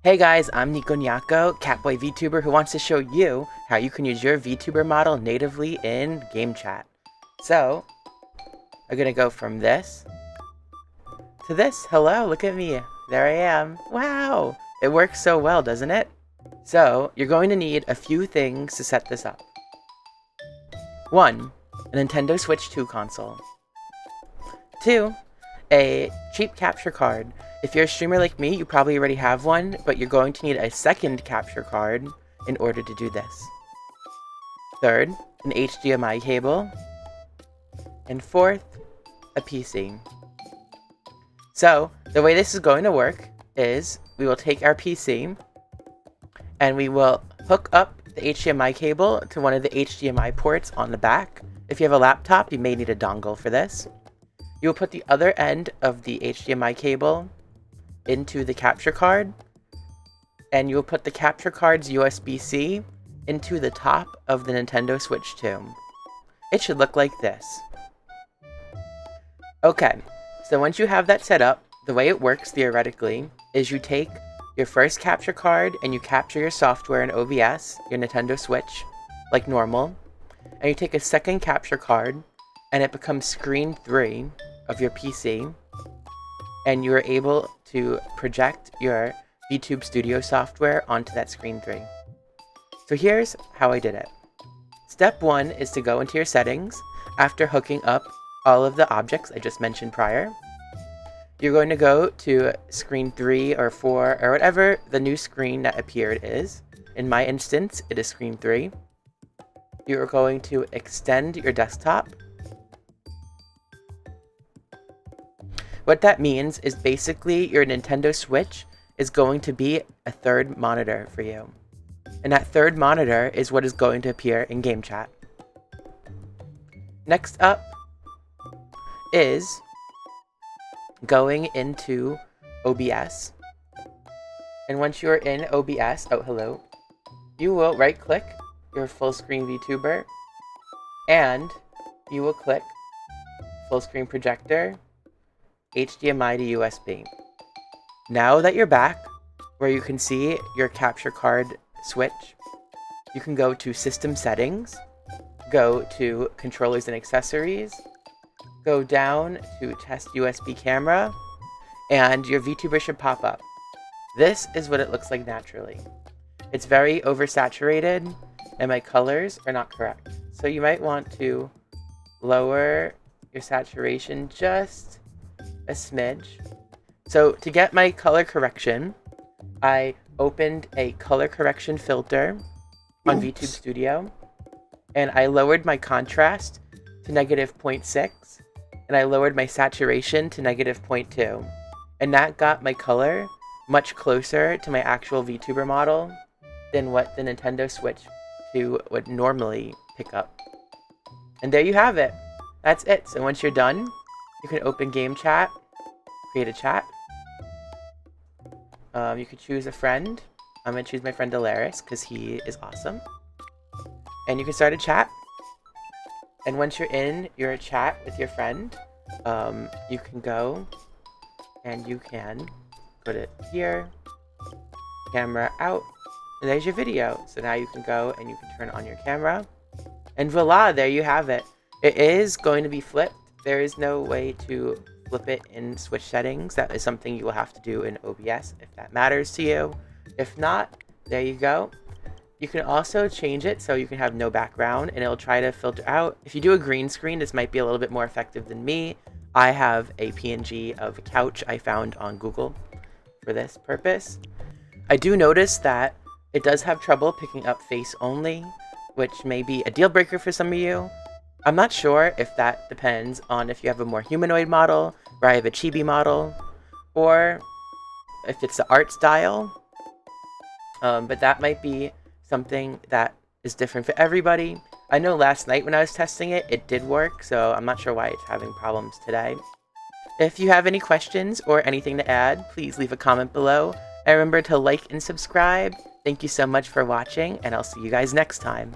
Hey guys, I'm NikoNyako, Catboy VTuber, who wants to show you how you can use your VTuber model natively in Gamechat. So, I'm gonna go from this to this. Hello, look at me. There I am. Wow! It works so well, doesn't it? So, you're going to need a few things to set this up. 1. A Nintendo Switch 2 console. 2. A cheap capture card. If you're a streamer like me, you probably already have one, but you're going to need a second capture card in order to do this. 3rd, an HDMI cable. And 4th, a PC. So, the way this is going to work is we will take our PC and we will hook up the HDMI cable to one of the HDMI ports on the back. If you have a laptop, you may need a dongle for this. You will put the other end of the HDMI cable into the capture card, and you will put the capture card's USB-C into the top of the Nintendo Switch 2. It should look like this. Okay, so once you have that set up, the way it works theoretically is you take your first capture card and you capture your software in OBS, your Nintendo Switch, like normal, and you take a second capture card and it becomes screen 3 of your PC, and you're able to project your VTube Studio software onto that screen 3. So here's how I did it. Step 1 is to go into your settings after hooking up all of the objects I just mentioned prior. You're going to go to screen 3 or 4 or whatever the new screen that appeared is. In my instance, it is screen 3. You're going to extend your desktop. What that means is basically your Nintendo Switch is going to be a third monitor for you. And that third monitor is what is going to appear in Gamechat. Next up is going into OBS. And once you're in OBS, you will right click your full screen VTuber and you will click full screen projector, HDMI to USB. Now that you're back, where you can see your capture card switch, you can go to System Settings, go to Controllers and Accessories, go down to Test USB Camera, and your VTuber should pop up. This is what it looks like naturally. It's very oversaturated, and my colors are not correct. So you might want to lower your saturation just a smidge. So to get my color correction, I opened a color correction filter on VTube Studio, and I lowered my contrast to -0.6, and I lowered my saturation to -0.2, and that got my color much closer to my actual VTuber model than what the Nintendo Switch 2 would normally pick up. And there you have it. That's it. So once you're done, you can open Gamechat, create a chat. You could choose a friend. I'm going to choose my friend Delaris because he is awesome. And you can start a chat. And once you're in your chat with your friend, you can go and you can put it here, camera out, and there's your video. So now you can go and you can turn on your camera. And voila, there you have it. It is going to be flipped. There is no way to flip it in Switch settings. That is something you will have to do in OBS if that matters to you. If not, there you go. You can also change it so you can have no background and it'll try to filter out. If you do a green screen, this might be a little bit more effective than me. I have a PNG of a couch I found on Google for this purpose. I do notice that it does have trouble picking up face only, which may be a deal breaker for some of you. I'm not sure if that depends on if you have a more humanoid model, or I have a chibi model, or if it's the art style. But that might be something that is different for everybody. I know last night when I was testing it, it did work, so I'm not sure why it's having problems today. If you have any questions or anything to add, please leave a comment below. And remember to like and subscribe. Thank you so much for watching, and I'll see you guys next time.